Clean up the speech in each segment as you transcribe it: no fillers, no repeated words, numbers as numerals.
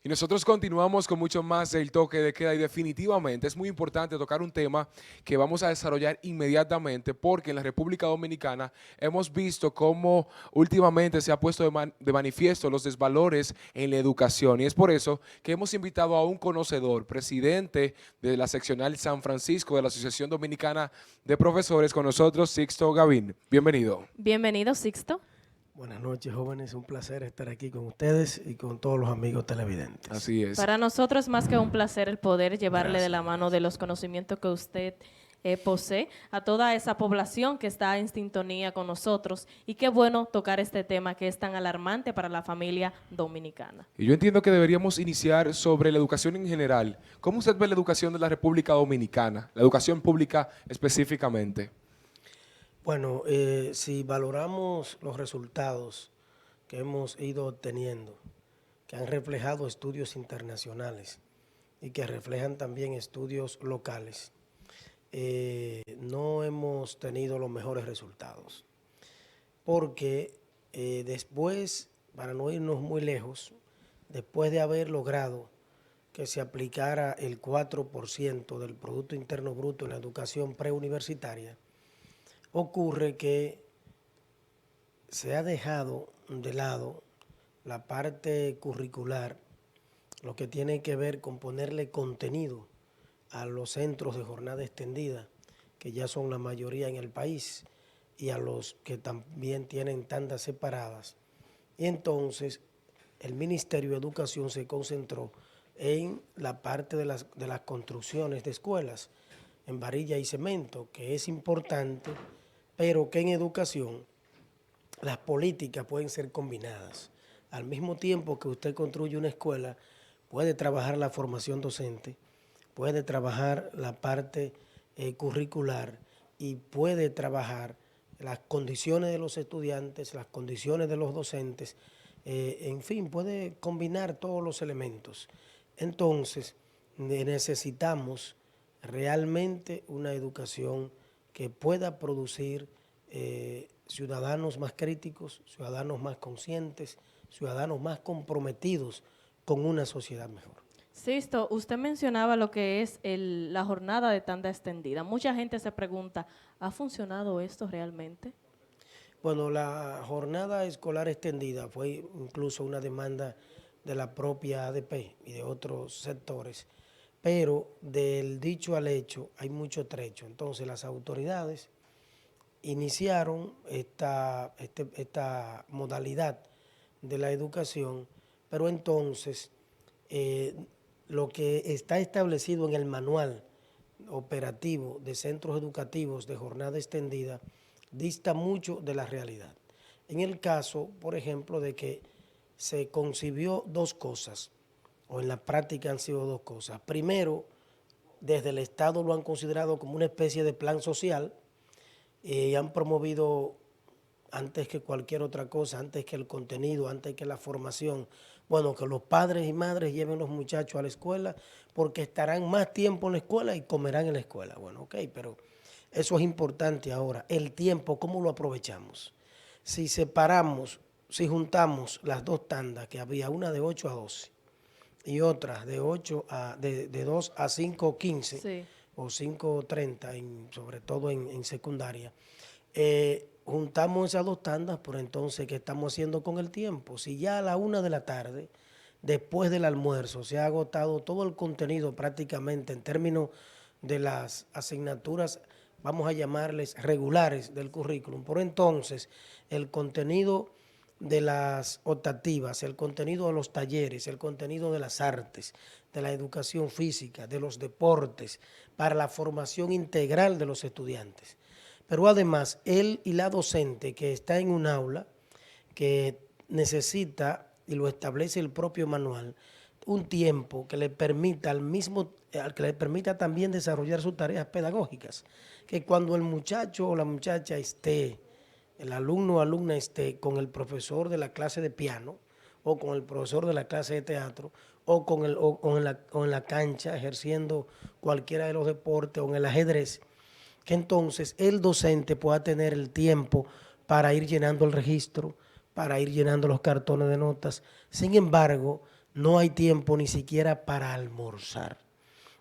Y nosotros continuamos con mucho más del toque de queda y definitivamente es muy importante tocar un tema que vamos a desarrollar inmediatamente porque en la República Dominicana hemos visto cómo últimamente se ha puesto de manifiesto los desvalores en la educación y es por eso que hemos invitado a un conocedor, presidente de la seccional San Francisco de la Asociación Dominicana de Profesores con nosotros, Sixto Gavín. Bienvenido. Bienvenido, Sixto. Buenas noches, jóvenes. Un placer estar aquí con ustedes y con todos los amigos televidentes. Así es. Para nosotros más que un placer el poder llevarle de Gracias. la mano de los conocimientos que usted posee a toda esa población que está en sintonía con nosotros y qué bueno tocar este tema que es tan alarmante para la familia dominicana. Y yo entiendo que deberíamos iniciar sobre la educación en general. ¿Cómo usted ve la educación de la República Dominicana? La educación pública específicamente. Bueno, si valoramos los resultados que hemos ido obteniendo, que han reflejado estudios internacionales y que reflejan también estudios locales, no hemos tenido los mejores resultados. Porque después, para no irnos muy lejos, después de haber logrado que se aplicara el 4% del Producto Interno Bruto en la educación preuniversitaria, ocurre que se ha dejado de lado la parte curricular, lo que tiene que ver con ponerle contenido a los centros de jornada extendida, que ya son la mayoría en el país, y a los que también tienen tandas separadas. Y entonces el Ministerio de Educación se concentró en la parte de las construcciones de escuelas, en varilla y cemento, que es importante, pero que en educación las políticas pueden ser combinadas. Al mismo tiempo que usted construye una escuela, puede trabajar la formación docente, puede trabajar la parte curricular y puede trabajar las condiciones de los estudiantes, las condiciones de los docentes, en fin, puede combinar todos los elementos. Entonces, necesitamos realmente una educación que pueda producir ciudadanos más críticos, ciudadanos más conscientes, ciudadanos más comprometidos con una sociedad mejor. Sixto, usted mencionaba lo que es la jornada de tanda extendida. Mucha gente se pregunta, ¿ha funcionado esto realmente? Bueno, la jornada escolar extendida fue incluso una demanda de la propia ADP y de otros sectores, pero del dicho al hecho hay mucho trecho. Entonces las autoridades iniciaron esta modalidad de la educación, pero entonces lo que está establecido en el manual operativo de centros educativos de jornada extendida dista mucho de la realidad. En el caso, por ejemplo, de que se concibió dos cosas, o en la práctica han sido dos cosas. Primero, desde el Estado lo han considerado como una especie de plan social y han promovido antes que cualquier otra cosa, antes que el contenido, antes que la formación, bueno, que los padres y madres lleven los muchachos a la escuela porque estarán más tiempo en la escuela y comerán en la escuela. Bueno, ok, pero eso es importante ahora. El tiempo, ¿cómo lo aprovechamos? Si separamos, si juntamos las dos tandas que había, una de 8 a 12 y otra de 2 a 5:15 Sí. o 5:30, sobre todo en secundaria, juntamos esas dos tandas, por entonces, ¿qué estamos haciendo con el tiempo? Si ya a la 1 de la tarde, después del almuerzo, se ha agotado todo el contenido prácticamente en términos de las asignaturas, vamos a llamarles regulares del currículum, por entonces el contenido de las optativas, el contenido de los talleres, el contenido de las artes, de la educación física, de los deportes, para la formación integral de los estudiantes. Pero además, él y la docente que está en un aula, que necesita, y lo establece el propio manual, un tiempo que le permita que le permita también desarrollar sus tareas pedagógicas. Que cuando el muchacho o la muchacha esté, el alumno o alumna esté con el profesor de la clase de piano, o con el profesor de la clase de teatro, o en la cancha ejerciendo cualquiera de los deportes, o en el ajedrez, que entonces el docente pueda tener el tiempo para ir llenando el registro, para ir llenando los cartones de notas. Sin embargo, no hay tiempo ni siquiera para almorzar.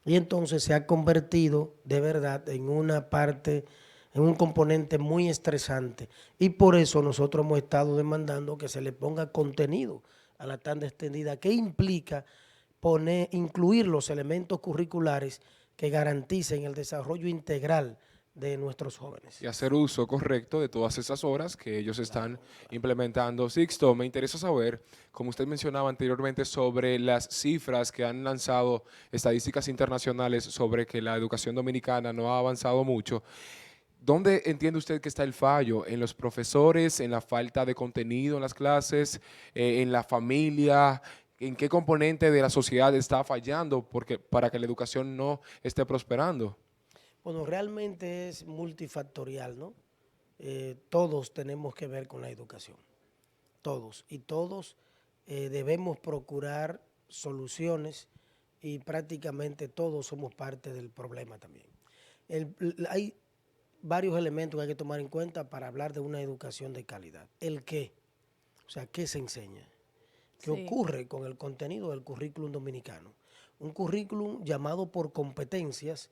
Y entonces se ha convertido de verdad en una parte, en un componente muy estresante. Y por eso nosotros hemos estado demandando que se le ponga contenido a la tanda extendida, que implica incluir los elementos curriculares que garanticen el desarrollo integral de nuestros jóvenes. Y hacer uso correcto de todas esas horas que ellos están implementando. Sixto, me interesa saber, como usted mencionaba anteriormente, sobre las cifras que han lanzado estadísticas internacionales sobre que la educación dominicana no ha avanzado mucho. ¿Dónde entiende usted que está el fallo? ¿En los profesores, en la falta de contenido en las clases, en la familia? ¿En qué componente de la sociedad está fallando para que la educación no esté prosperando? Bueno, realmente es multifactorial, ¿no? Todos tenemos que ver con la educación, todos, y todos debemos procurar soluciones y prácticamente todos somos parte del problema también. Hay varios elementos que hay que tomar en cuenta para hablar de una educación de calidad. El qué, o sea, qué se enseña, qué Sí. ocurre con el contenido del currículum dominicano. Un currículum llamado por competencias,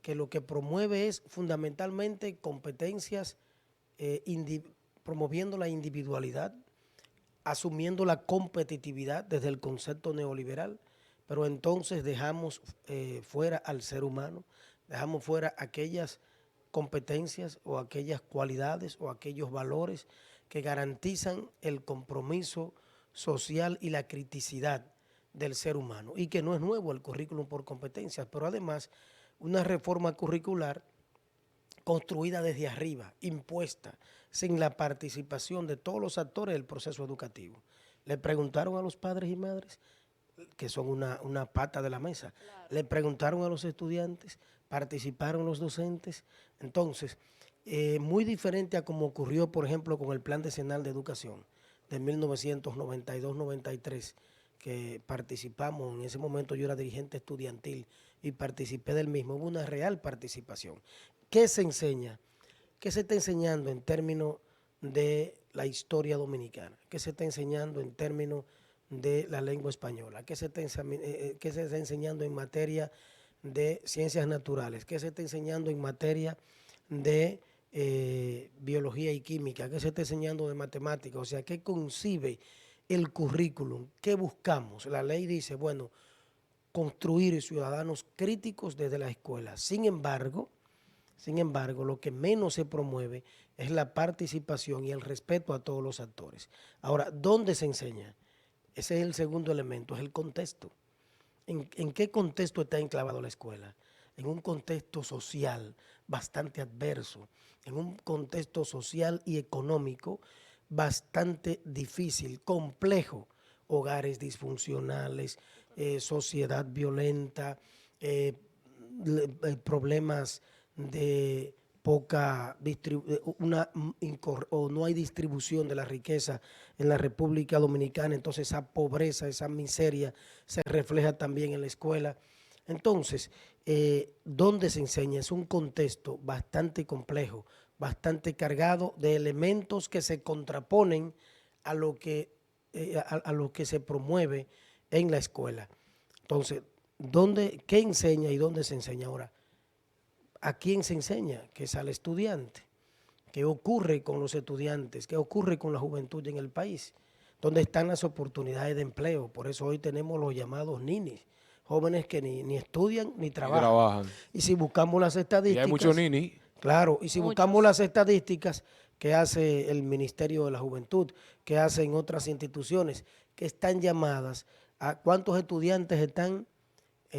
que lo que promueve es fundamentalmente competencias promoviendo la individualidad, asumiendo la competitividad desde el concepto neoliberal, pero entonces dejamos fuera al ser humano, dejamos fuera aquellas competencias o aquellas cualidades o aquellos valores que garantizan el compromiso social y la criticidad del ser humano, y que no es nuevo el currículum por competencias, pero además una reforma curricular construida desde arriba, impuesta, sin la participación de todos los actores del proceso educativo. Le preguntaron a los padres y madres, que son una pata de la mesa, le preguntaron a los estudiantes, participaron los docentes. Entonces, muy diferente a como ocurrió, por ejemplo, con el Plan Decenal de Educación de 1992-93, que participamos. En ese momento yo era dirigente estudiantil y participé del mismo. Hubo una real participación. ¿Qué se enseña? ¿Qué se está enseñando en términos de la historia dominicana? ¿Qué se está enseñando en términos de la lengua española? ¿Qué se está enseñando en materia de ciencias naturales? ¿Qué se está enseñando en materia de biología y química? ¿Qué se está enseñando de matemáticas? O sea, ¿qué concibe el currículum? ¿Qué buscamos? La ley dice, bueno, construir ciudadanos críticos desde la escuela. Sin embargo, lo que menos se promueve es la participación y el respeto a todos los actores. Ahora, ¿dónde se enseña? Ese es el segundo elemento, es el contexto. ¿En qué contexto está enclavado la escuela? En un contexto social bastante adverso, en un contexto social y económico bastante difícil, complejo. Hogares disfuncionales, sociedad violenta, problemas de poca o no hay distribución de la riqueza en la República Dominicana, entonces esa pobreza, esa miseria se refleja también en la escuela. Entonces, ¿dónde se enseña? Es un contexto bastante complejo, bastante cargado de elementos que se contraponen a lo que, a lo que se promueve en la escuela. Entonces, ¿qué enseña y dónde se enseña ahora? ¿A quién se enseña? Que es al estudiante. ¿Qué ocurre con los estudiantes? ¿Qué ocurre con la juventud en el país? ¿Dónde están las oportunidades de empleo? Por eso hoy tenemos los llamados ninis, jóvenes que ni estudian ni Y trabajan. trabajan. Y si buscamos las Y estadísticas... hay muchos nini. Claro, y si buscamos Muchos. las estadísticas que hace el Ministerio de la Juventud, que hacen otras instituciones, que están llamadas a cuántos estudiantes están,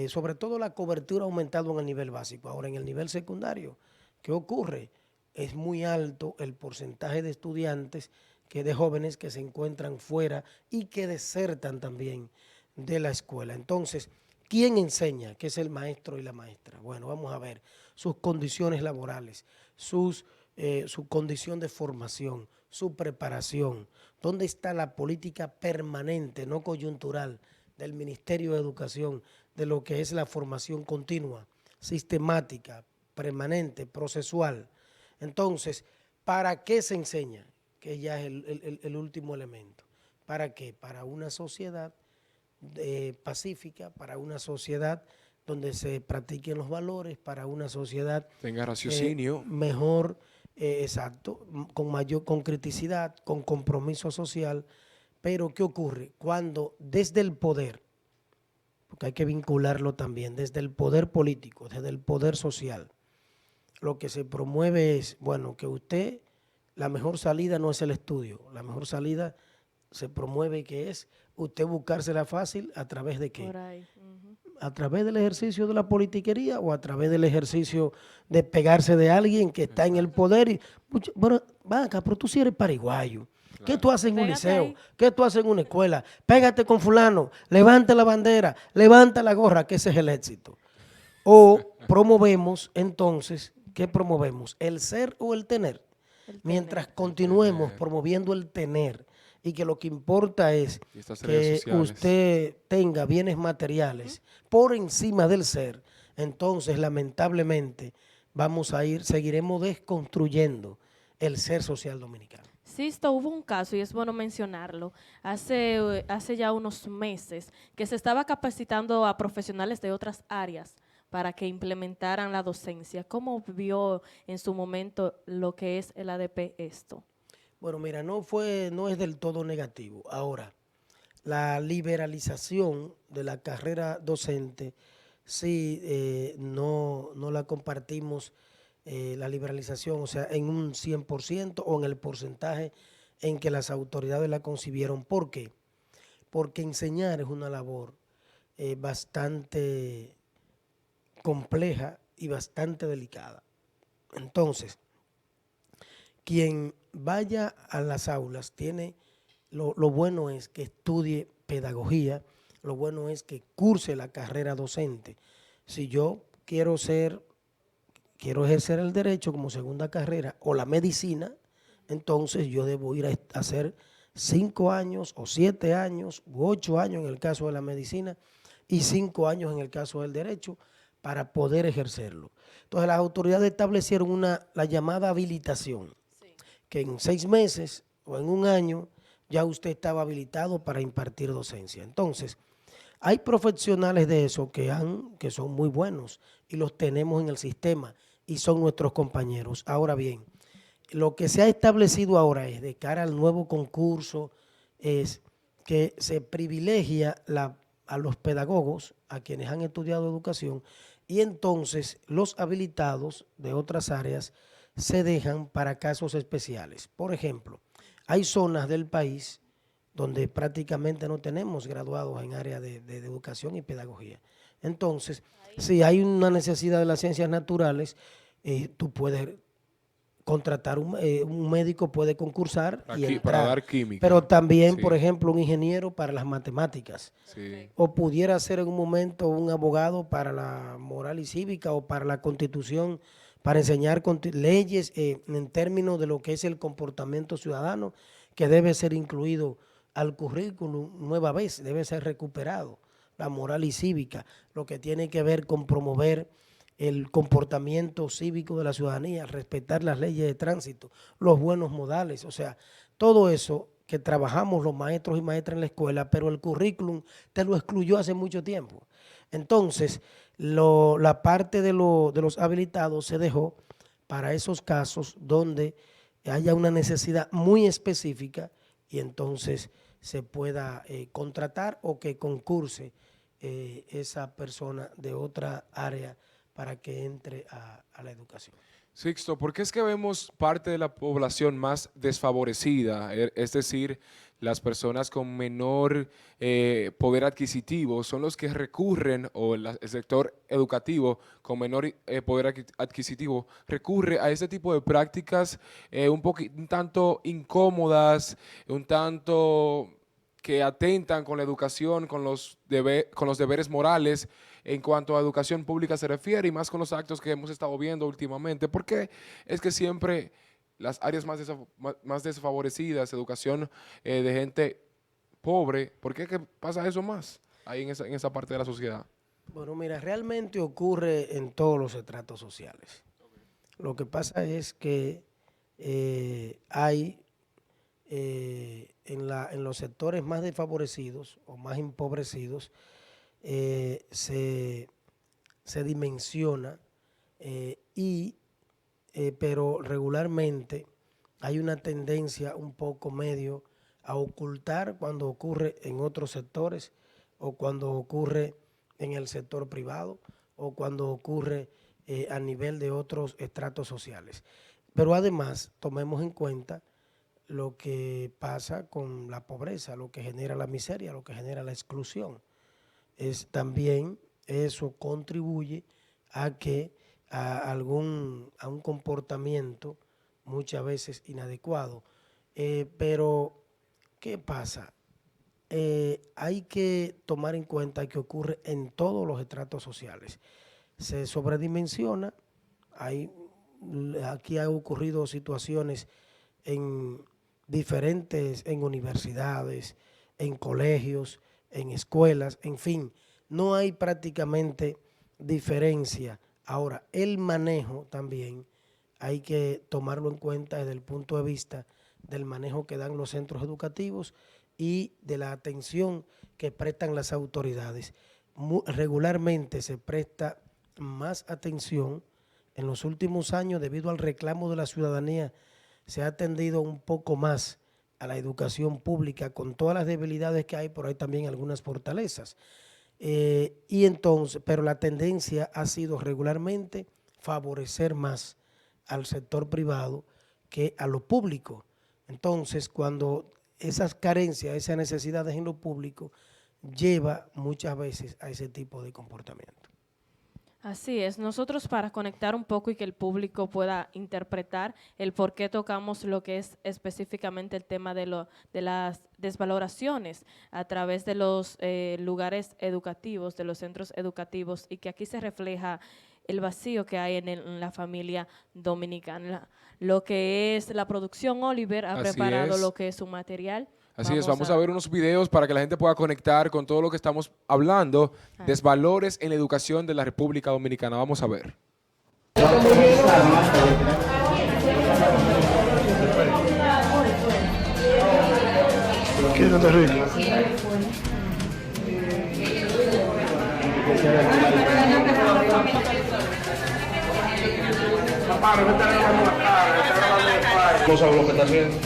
sobre todo la cobertura ha aumentado en el nivel básico. Ahora en el nivel secundario, ¿qué ocurre? Es muy alto el porcentaje de estudiantes, de jóvenes que se encuentran fuera y que desertan también de la escuela. Entonces, ¿quién enseña? ¿Qué es el maestro y la maestra? Bueno, vamos a ver sus condiciones laborales, su condición de formación, su preparación. ¿Dónde está la política permanente, no coyuntural, del Ministerio de Educación, de lo que es la formación continua, sistemática, permanente, procesual? Entonces, ¿para qué se enseña? Que ya es el último elemento. ¿Para qué? Para una sociedad pacífica, para una sociedad donde se practiquen los valores, para una sociedad Tenga raciocinio. mejor, exacto, con mayor con criticidad, con compromiso social. Pero ¿qué ocurre? Cuando desde el poder, porque hay que vincularlo también, desde el poder político, desde el poder social, lo que se promueve es, bueno, que usted, la mejor salida no es el estudio, la mejor salida se promueve que es usted buscársela fácil a través de qué, Por ahí. Ujú. a través del ejercicio de la politiquería o a través del ejercicio de pegarse de alguien que está en el poder. Y, bueno, vaca, pero tú sí eres pariguayo. ¿Qué tú haces en un Pégate liceo? ahí. ¿Qué tú haces en una escuela? Pégate con fulano, levanta la bandera, levanta la gorra, que ese es el éxito. O promovemos, entonces, ¿qué promovemos? ¿El ser o el tener? El Mientras tener. continuemos tener. promoviendo el tener y que lo que importa es Y estas redes que sociales. usted tenga bienes materiales por encima del ser, entonces lamentablemente seguiremos desconstruyendo el ser social dominicano. Sisto, hubo un caso, y es bueno mencionarlo, hace ya unos meses, que se estaba capacitando a profesionales de otras áreas para que implementaran la docencia. ¿Cómo vio en su momento lo que es el ADP esto? Bueno, mira, no es del todo negativo. Ahora, la liberalización de la carrera docente, sí, no la compartimos, la liberalización, o sea, en un 100% o en el porcentaje en que las autoridades la concibieron. ¿Por qué? Porque enseñar es una labor bastante compleja y bastante delicada. Entonces, quien vaya a las aulas tiene, lo bueno es que estudie pedagogía, lo bueno es que curse la carrera docente. Si yo quiero ejercer el derecho como segunda carrera o la medicina, entonces yo debo ir a hacer 5 años o 7 años u 8 años en el caso de la medicina y 5 años en el caso del derecho para poder ejercerlo. Entonces las autoridades establecieron la llamada habilitación, que en 6 meses o en un año ya usted estaba habilitado para impartir docencia. Entonces, hay profesionales de eso que son muy buenos y los tenemos en el sistema y son nuestros compañeros. Ahora bien, lo que se ha establecido ahora es, de cara al nuevo concurso, es que se privilegia a los pedagogos, a quienes han estudiado educación, y entonces los habilitados de otras áreas se dejan para casos especiales. Por ejemplo, hay zonas del país donde prácticamente no tenemos graduados en área de educación y pedagogía. Entonces, si hay una necesidad de las ciencias naturales, tú puedes contratar un médico, puede concursar y Para entrar. dar química. Pero también, Sí, por ejemplo, un ingeniero para las matemáticas. sí. O pudiera ser en un momento un abogado para la moral y cívica o para la constitución, para enseñar leyes en términos de lo que es el comportamiento ciudadano, que debe ser incluido al currículum nueva vez, debe ser recuperado, la moral y cívica, lo que tiene que ver con promover el comportamiento cívico de la ciudadanía, respetar las leyes de tránsito, los buenos modales, o sea, todo eso que trabajamos los maestros y maestras en la escuela, pero el currículum te lo excluyó hace mucho tiempo. Entonces, la parte de los habilitados se dejó para esos casos donde haya una necesidad muy específica y entonces se pueda contratar o que concurse esa persona de otra área para que entre a la educación. Sixto, ¿por qué es que vemos parte de la población más desfavorecida? Es decir, las personas con menor poder adquisitivo son los que recurren, o el sector educativo con menor poder adquisitivo recurre a este tipo de prácticas un tanto incómodas, un tanto que atentan con la educación, con los deberes morales en cuanto a educación pública se refiere, y más con los actos que hemos estado viendo últimamente? Porque es que siempre las áreas más desfavorecidas, educación de gente pobre, ¿por qué que pasa eso más ahí en esa parte de la sociedad? Bueno, mira, realmente ocurre en todos los estratos sociales. Lo que pasa es que hay en los sectores más desfavorecidos o más empobrecidos se dimensiona pero regularmente hay una tendencia un poco medio a ocultar cuando ocurre en otros sectores o cuando ocurre en el sector privado o cuando ocurre a nivel de otros estratos sociales. Pero además tomemos en cuenta lo que pasa con la pobreza, lo que genera la miseria, lo que genera la exclusión. También eso contribuye a que a un comportamiento muchas veces inadecuado. Pero, ¿qué pasa? Hay que tomar en cuenta que ocurre en todos los estratos sociales. Se sobredimensiona, aquí han ocurrido situaciones en en universidades, en colegios, en escuelas, en fin, no hay prácticamente diferencia. Ahora, el manejo también hay que tomarlo en cuenta desde el punto de vista del manejo que dan los centros educativos y de la atención que prestan las autoridades. Regularmente se presta más atención en los últimos años debido al reclamo de la ciudadanía. Se ha atendido un poco más a la educación pública con todas las debilidades que hay, pero hay también algunas fortalezas. Pero la tendencia ha sido regularmente favorecer más al sector privado que a lo público. Entonces, cuando esas carencias, esas necesidades en lo público, lleva muchas veces a ese tipo de comportamiento. Así es, nosotros para conectar un poco y que el público pueda interpretar el por qué tocamos lo que es específicamente el tema de las desvaloraciones a través de los lugares educativos, de los centros educativos, y que aquí se refleja el vacío que hay en la familia dominicana. Lo que es la producción, Oliver ha Así preparado es. lo que es su material. Así es, vamos a ver unos videos para que la gente pueda conectar con todo lo que estamos hablando, desvalores en la educación de la República Dominicana. Vamos a ver. Quédate rico. No sabes lo que está haciendo.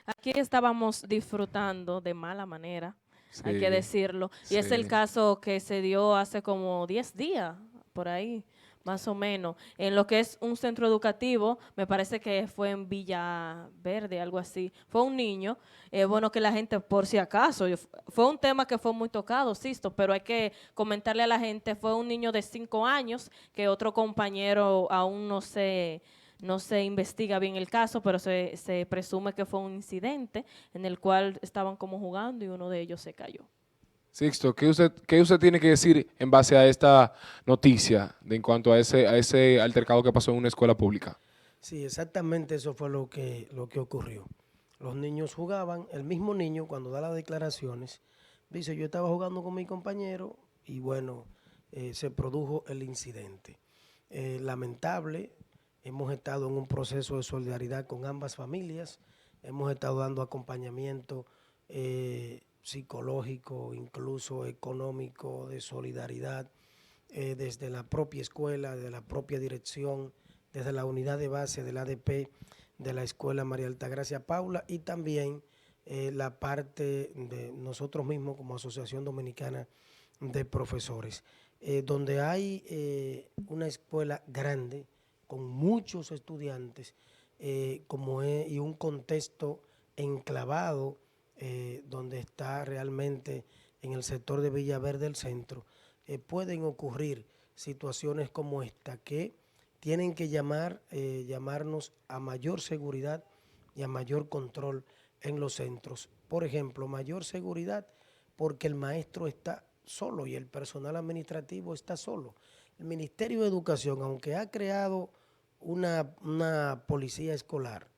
Aquí estábamos disfrutando de mala manera, hay Sí, que decirlo, y es el sí. caso que se dio hace como 10 días, por ahí, más o menos, en lo que es un centro educativo, me parece que fue en Villa Verde, algo así. Fue un niño, bueno, que la gente, por si acaso, fue un tema que fue muy tocado, Sisto, pero hay que comentarle a la gente, fue un niño de 5 años, que otro compañero aún no se investiga bien el caso, pero se presume que fue un incidente en el cual estaban como jugando y uno de ellos se cayó. Sixto, qué usted tiene que decir en base a esta noticia en cuanto a ese altercado que pasó en una escuela pública? Sí, exactamente eso fue lo que ocurrió. Los niños jugaban, el mismo niño cuando da las declaraciones, dice yo estaba jugando con mi compañero y bueno, se produjo el incidente. Lamentable, hemos estado en un proceso de solidaridad con ambas familias, hemos estado dando acompañamiento psicológico, incluso económico, de solidaridad, desde la propia escuela, de la propia dirección, desde la unidad de base del ADP de la Escuela María Altagracia Paula y también la parte de nosotros mismos como Asociación Dominicana de Profesores, donde hay una escuela grande con muchos estudiantes y un contexto enclavado donde está realmente en el sector de Villaverde del centro, pueden ocurrir situaciones como esta que tienen que llamarnos a mayor seguridad y a mayor control en los centros. Por ejemplo, mayor seguridad porque el maestro está solo y el personal administrativo está solo. el Ministerio de Educación, aunque ha creado una policía escolar,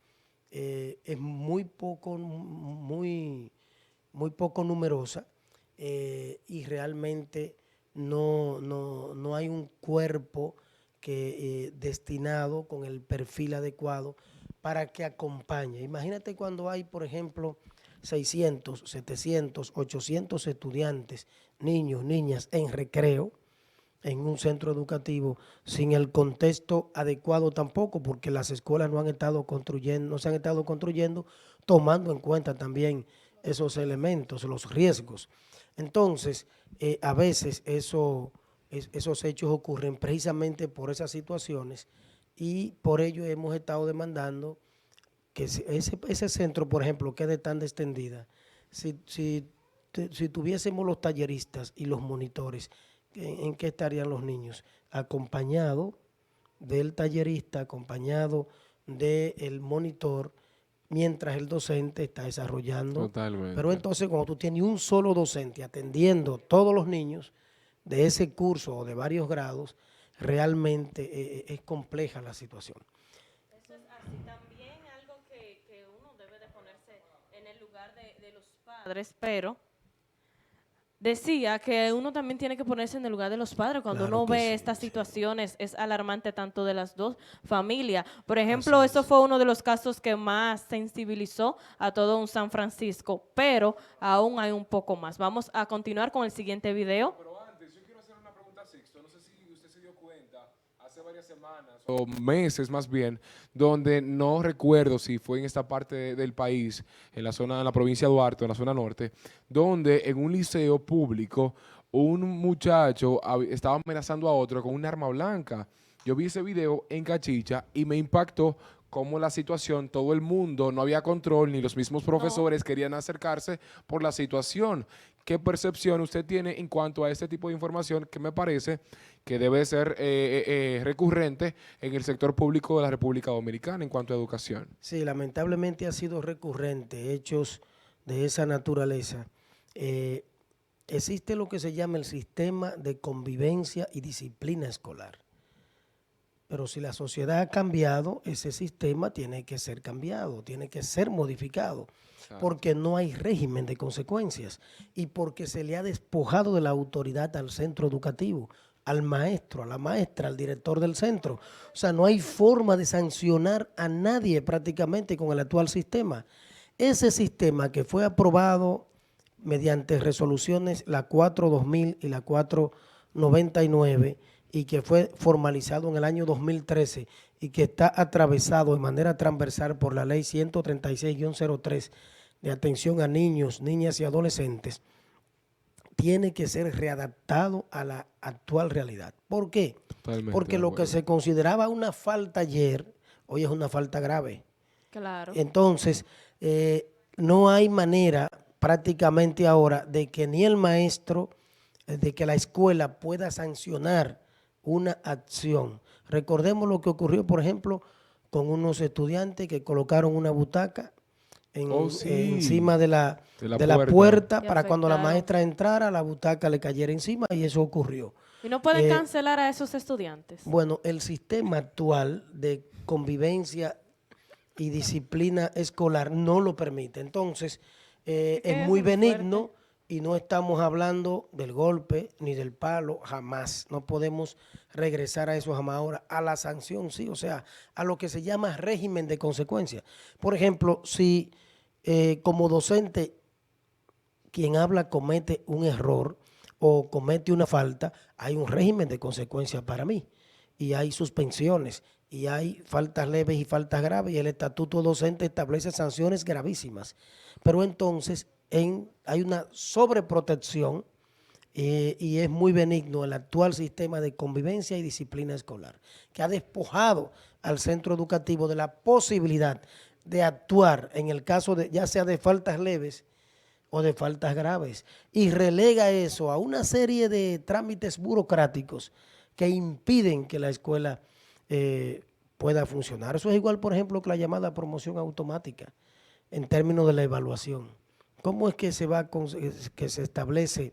es muy poco numerosa y realmente no hay un cuerpo destinado con el perfil adecuado para que acompañe. Imagínate cuando hay, por ejemplo, 600, 700, 800 estudiantes, niños, niñas en recreo, en un centro educativo, sin el contexto adecuado tampoco, porque las escuelas no se han estado construyendo, tomando en cuenta también esos elementos, los riesgos. Entonces, a veces esos hechos ocurren precisamente por esas situaciones y por ello hemos estado demandando que ese centro, por ejemplo, quede tan extendida. Si tuviésemos los talleristas y los monitores, ¿en qué estarían los niños? Acompañado del tallerista, acompañado del monitor, mientras el docente está desarrollando. Totalmente. Pero entonces cuando tú tienes un solo docente atendiendo todos los niños de ese curso o de varios grados, realmente es compleja la situación. Eso es así. También algo que uno debe de ponerse en el lugar de los padres, pero decía que uno también tiene que ponerse en el lugar de los padres. Cuando Claro uno que ve sí, estas sí. situaciones, es alarmante tanto de las dos familias. Por ejemplo, eso fue uno de los casos que más sensibilizó a todo un San Francisco, pero aún hay un poco más. Vamos a continuar con el siguiente video. Pero antes, yo quiero hacer una pregunta a Sixto. No sé si usted se dio cuenta hace varias semanas o meses más bien, donde no recuerdo si fue en esta parte del país, en la provincia de Duarte, en la zona norte, donde en un liceo público un muchacho estaba amenazando a otro con un arma blanca. Yo vi ese video en Cachicha y me impactó cómo la situación, todo el mundo, no había control, ni los mismos profesores querían acercarse por la situación. ¿Qué percepción usted tiene en cuanto a este tipo de información que me parece que debe ser recurrente en el sector público de la República Dominicana en cuanto a educación? Sí, lamentablemente ha sido recurrente hechos de esa naturaleza. Eh, Existe lo que se llama el sistema de convivencia y disciplina escolar. Pero si la sociedad ha cambiado, ese sistema tiene que ser cambiado, tiene que ser modificado, porque no hay régimen de consecuencias y porque se le ha despojado de la autoridad al centro educativo, al maestro, a la maestra, al director del centro. O sea, no hay forma de sancionar a nadie prácticamente con el actual sistema. Ese sistema que fue aprobado mediante resoluciones la 4-2000 y la 4-99 y que fue formalizado en el año 2013 y que está atravesado de manera transversal por la ley 136-03 de atención a niños, niñas y adolescentes, tiene que ser readaptado a la actual realidad. ¿Por qué? Totalmente Porque de lo que acuerdo. se consideraba una falta ayer, hoy es una falta grave. Claro. Entonces, no hay manera prácticamente ahora de que ni el maestro, de que la escuela pueda sancionar una acción. Recordemos lo que ocurrió, por ejemplo, con unos estudiantes que colocaron una butaca encima de la puerta Y para cuando la afectaron. maestra entrara, la butaca le cayera encima y eso ocurrió. Y no pueden Eh, cancelar a esos estudiantes. Bueno, el sistema actual de convivencia y disciplina escolar no lo permite. Entonces, que es es muy muy benigno fuerte. y no estamos hablando del golpe ni del palo, jamás. No podemos regresar a eso jamás ahora. A la sanción, sí, o sea, a lo que se llama régimen de consecuencias. Por ejemplo, si como docente quien habla comete un error o comete una falta, hay un régimen de consecuencias para mí y hay suspensiones y hay faltas leves y faltas graves y el estatuto docente establece sanciones gravísimas. Pero entonces hay una sobreprotección y es muy benigno el actual sistema de convivencia y disciplina escolar, que ha despojado al centro educativo de la posibilidad de actuar en el caso de ya sea de faltas leves o de faltas graves y relega eso a una serie de trámites burocráticos que impiden que la escuela pueda funcionar. Eso es igual, por ejemplo, que la llamada promoción automática en términos de la evaluación. ¿Cómo es que se establece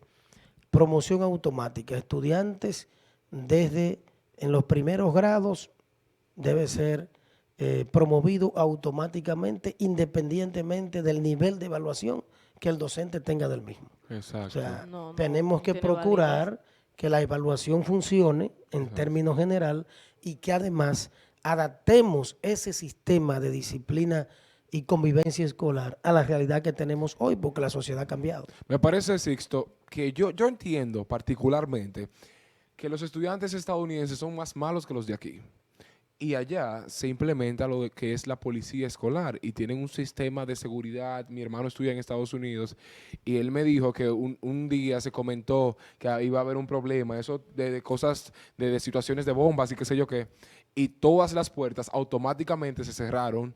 promoción automática? Estudiantes desde en los primeros grados debe ser promovido automáticamente, independientemente del nivel de evaluación que el docente tenga del mismo. Exacto. O sea, No, no, tenemos no que tiene procurar que la evaluación funcione en términos general y que además adaptemos ese sistema de disciplina y convivencia escolar a la realidad que tenemos hoy, porque la sociedad ha cambiado. Me parece, Sixto, que yo entiendo particularmente que los estudiantes estadounidenses son más malos que los de aquí. Y allá se implementa lo que es la policía escolar y tienen un sistema de seguridad. Mi hermano estudia en Estados Unidos y él me dijo que un día se comentó que iba a haber un problema, eso de cosas, de situaciones de bombas y qué sé yo qué. Y todas las puertas automáticamente se cerraron.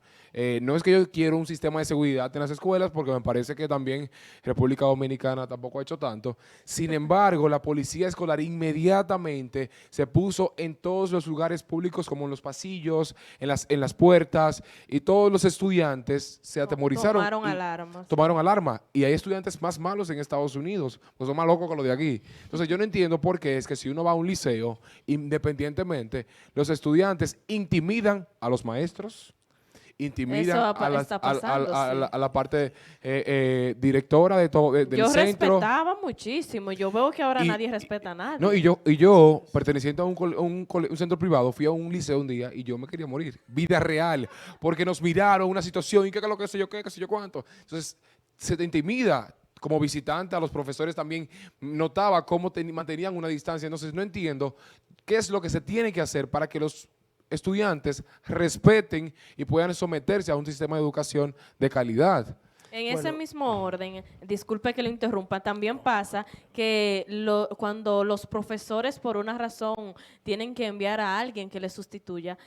No es que yo quiero un sistema de seguridad en las escuelas, porque me parece que también República Dominicana tampoco ha hecho tanto. Sin embargo, la policía escolar inmediatamente se puso en todos los lugares públicos, como en los pasillos, en las puertas, y todos los estudiantes se atemorizaron. Tomaron y alarmas. Tomaron alarma. Y hay estudiantes más malos en Estados Unidos, pues son más locos que los de aquí. Entonces yo no entiendo por qué es que si uno va a un liceo, independientemente, los estudiantes intimidan a los maestros, intimidan Está pasando, sí. a la parte directora del Yo centro. respetaba muchísimo. Yo veo que ahora Y- nadie respeta a nadie. No, y yo, perteneciente a un centro privado, fui a un liceo un día y yo me quería morir. Vida real. Porque nos miraron una situación y qué lo que sé yo qué sé yo cuánto. Entonces, se te intimida. Como visitante, a los profesores también notaba cómo mantenían una distancia. Entonces, no entiendo qué es lo que se tiene que hacer para que los estudiantes respeten y puedan someterse a un sistema de educación de calidad. En ese Bueno. mismo orden, disculpe que lo interrumpa, también pasa que cuando los profesores por una razón tienen que enviar a alguien que les sustituya,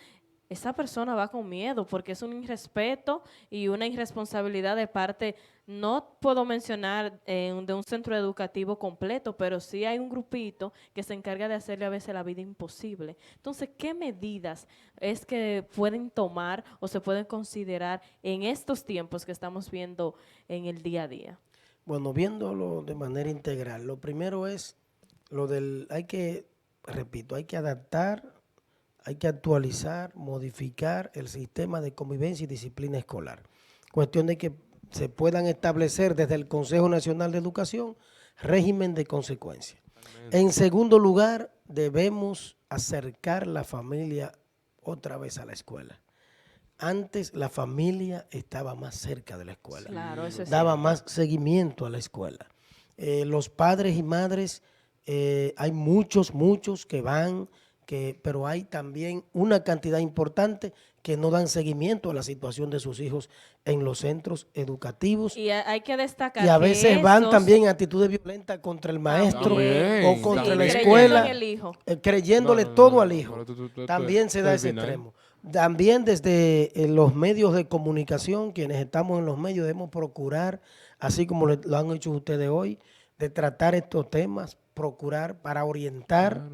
esa persona va con miedo porque es un irrespeto y una irresponsabilidad de parte, no puedo mencionar de un centro educativo completo, pero sí hay un grupito que se encarga de hacerle a veces la vida imposible. Entonces, ¿qué medidas es que pueden tomar o se pueden considerar en estos tiempos que estamos viendo en el día a día? Bueno, viéndolo de manera integral, lo primero es repito, hay que adaptar, hay que actualizar, modificar el sistema de convivencia y disciplina escolar. Cuestión de que se puedan establecer desde el Consejo Nacional de Educación régimen de consecuencia. En segundo lugar, debemos acercar la familia otra vez a la escuela. Antes la familia estaba más cerca de la escuela, Claro, eso es daba cierto. más seguimiento a la escuela. Los padres y madres, hay muchos que van, pero hay también una cantidad importante que no dan seguimiento a la situación de sus hijos en los centros educativos Y hay que destacar y a que veces van esos- también actitudes violentas contra el maestro También, o contra también. la creyendo escuela, en el hijo. creyéndole No, no, todo no, al no, hijo. no, tú También se da ese final. extremo. También desde los medios de comunicación, quienes estamos en los medios, debemos procurar, así como lo han hecho ustedes hoy, de tratar estos temas, procurar para orientar,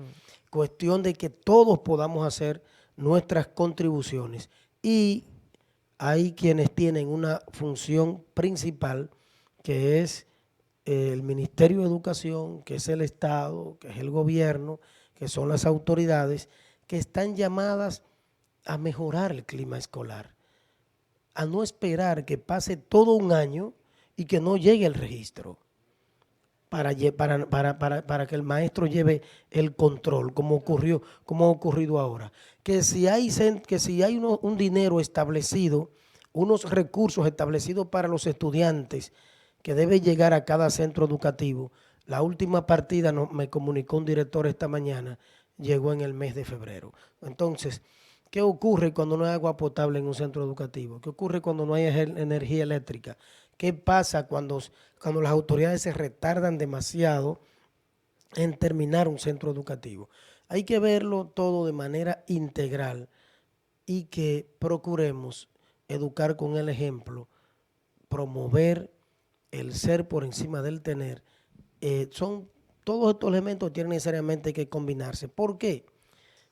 cuestión de que todos podamos hacer nuestras contribuciones. Y hay quienes tienen una función principal, que es el Ministerio de Educación, que es el Estado, que es el gobierno, que son las autoridades, que están llamadas a mejorar el clima escolar, a no esperar que pase todo un año y que no llegue el registro para que el maestro lleve el control, como ha ocurrido ahora. Que si hay un dinero establecido, unos recursos establecidos para los estudiantes que debe llegar a cada centro educativo, la última partida me comunicó un director esta mañana, llegó en el mes de febrero. Entonces, ¿qué ocurre cuando no hay agua potable en un centro educativo? ¿Qué ocurre cuando no hay energía eléctrica? ¿Qué pasa cuando las autoridades se retardan demasiado en terminar un centro educativo? Hay que verlo todo de manera integral y que procuremos educar con el ejemplo, promover el ser por encima del tener. Todos estos elementos tienen necesariamente que combinarse. ¿Por qué?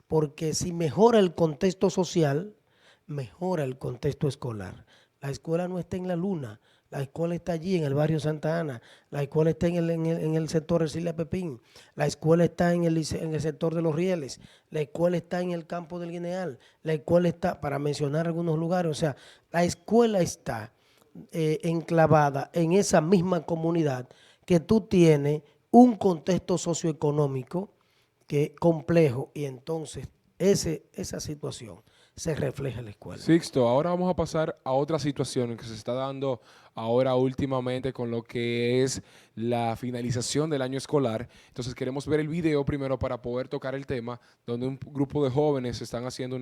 Porque si mejora el contexto social, mejora el contexto escolar. La escuela no está en la luna, La escuela está allí en el barrio Santa Ana, la escuela está en el sector Ercilia Pepín, la escuela está en el sector de Los Rieles, la escuela está en el campo del Guineal, la escuela está, para mencionar algunos lugares, o sea, la escuela está enclavada en esa misma comunidad que tú tienes un contexto socioeconómico que complejo y entonces esa situación se refleja en la escuela. Sixto, ahora vamos a pasar a otra situación que se está dando ahora últimamente con lo que es la finalización del año escolar. Entonces queremos ver el video primero para poder tocar el tema, donde un grupo de jóvenes están haciendo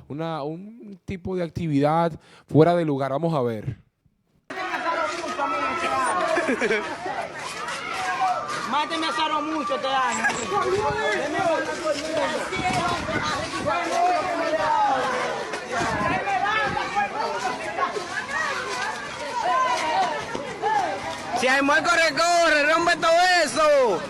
un tipo de actividad fuera de lugar. Vamos a ver. Mate me asaron mucho este año. Si hay mal corre, corre, rompe todo eso.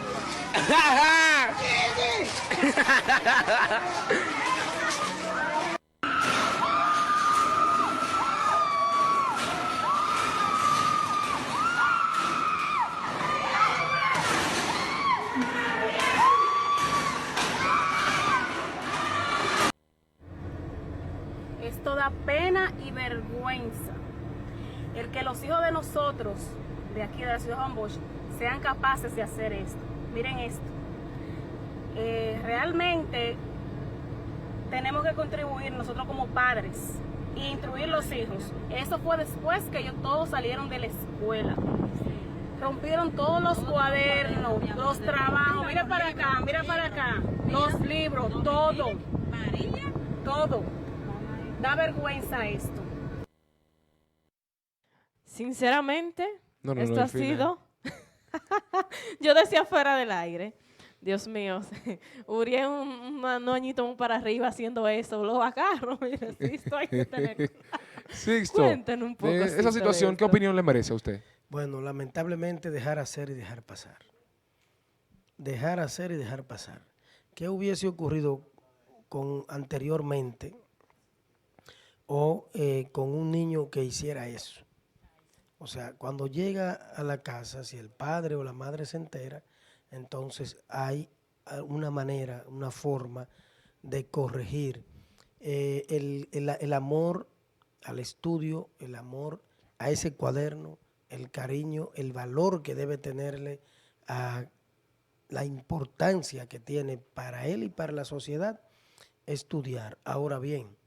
Esto da pena y vergüenza. El que los hijos de nosotros, de aquí de la ciudad de Juan Bosch, sean capaces de hacer esto. Miren esto. Realmente tenemos que contribuir nosotros como padres e instruir los hijos. Eso fue después que ellos todos salieron de la escuela. Rompieron todos los cuadernos, los trabajos. Mira para acá, los libros, todo. Todo. Da vergüenza esto. Sinceramente, No, esto ha el final. sido... Yo decía fuera del aire. Dios mío, Uriel un añito para arriba haciendo eso, lo agarro. Mira, sí, esto hay que tener... Sixto, Cuéntenos un poco, de Sixto, esa de situación, ¿qué esto. opinión le merece a usted? Bueno, lamentablemente dejar hacer y dejar pasar. Dejar hacer y dejar pasar. ¿Qué hubiese ocurrido anteriormente o con un niño que hiciera eso? O sea, cuando llega a la casa, si el padre o la madre se entera, entonces hay una manera, una forma de corregir el amor al estudio, el amor a ese cuaderno, el cariño, el valor que debe tenerle a la importancia que tiene para él y para la sociedad estudiar. Ahora bien,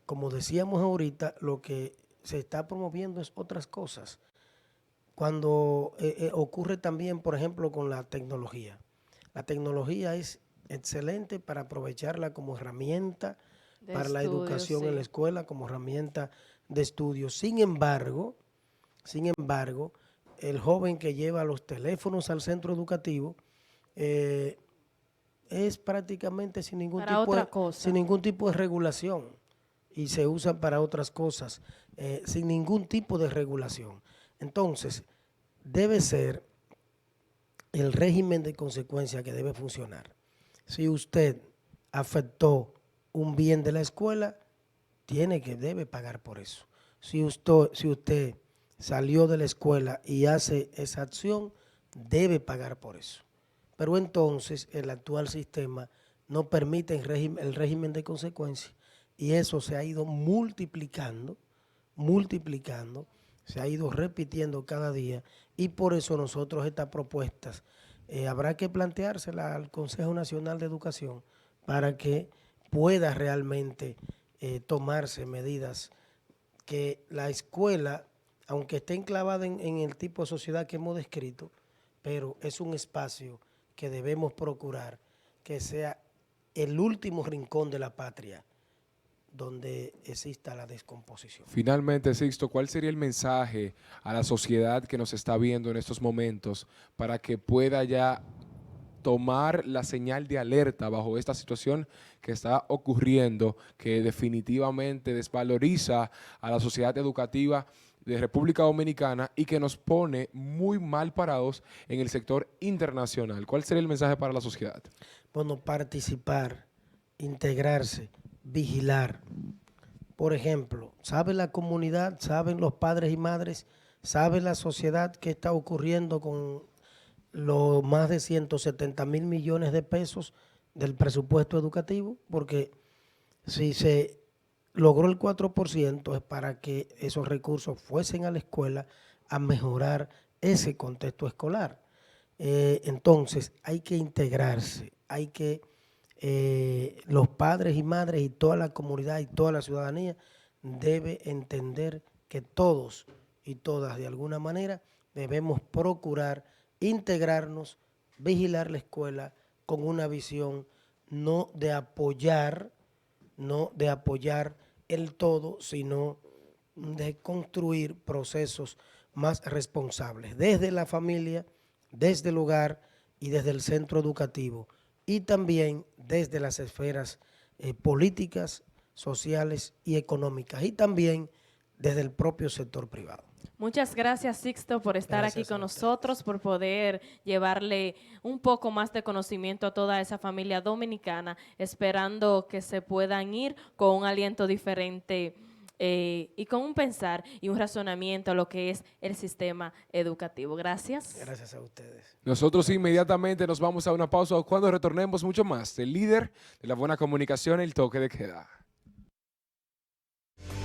como decíamos ahorita, lo que se está promoviendo es otras cosas. Cuando ocurre también, por ejemplo, con la tecnología. La tecnología es excelente para aprovecharla como herramienta De para la estudio, educación en sí. la escuela, como herramienta de estudio. Sin embargo, el joven que lleva los teléfonos al centro educativo es prácticamente sin ningún, Para otra cosa. sin ningún tipo de regulación y se usa para otras cosas, sin ningún tipo de regulación. Entonces, debe ser el régimen de consecuencia que debe funcionar. Si usted afectó un bien de la escuela, debe pagar por eso. Si usted salió de la escuela y hace esa acción, debe pagar por eso. Pero entonces el actual sistema no permite el régimen de consecuencia y eso se ha ido multiplicando, se ha ido repitiendo cada día y por eso nosotros estas propuestas habrá que planteárselas al Consejo Nacional de Educación para que pueda realmente tomarse medidas que la escuela, aunque esté enclavada en el tipo de sociedad que hemos descrito, pero es un espacio que debemos procurar que sea el último rincón de la patria donde exista la descomposición. Finalmente, Sixto, ¿cuál sería el mensaje a la sociedad que nos está viendo en estos momentos para que pueda ya tomar la señal de alerta bajo esta situación que está ocurriendo, que definitivamente desvaloriza a la sociedad educativa de República Dominicana y que nos pone muy mal parados en el sector internacional? ¿Cuál sería el mensaje para la sociedad? Bueno, participar, integrarse, vigilar. Por ejemplo, ¿sabe la comunidad, saben los padres y madres ¿Sabe la sociedad qué está ocurriendo con los más de 170.000 millones de pesos del presupuesto educativo? Porque si se logró el 4% es para que esos recursos fuesen a la escuela a mejorar ese contexto escolar. Entonces hay que integrarse, hay que los padres y madres y toda la comunidad y toda la ciudadanía debe entender que todos y todas de alguna manera debemos procurar integrarnos, vigilar la escuela con una visión no de apoyar el todo, sino de construir procesos más responsables desde la familia, desde el hogar y desde el centro educativo, y también desde las esferas políticas, sociales y económicas, y también desde el propio sector privado. Muchas gracias, Sixto, por estar Gracias aquí con a ustedes. nosotros, por poder llevarle un poco más de conocimiento a toda esa familia dominicana, esperando que se puedan ir con un aliento diferente y con un pensar y un razonamiento a lo que es el sistema educativo. Gracias. Gracias a ustedes. Nosotros inmediatamente nos vamos a una pausa. Cuando retornemos mucho más del líder de la buena comunicación, el toque de queda.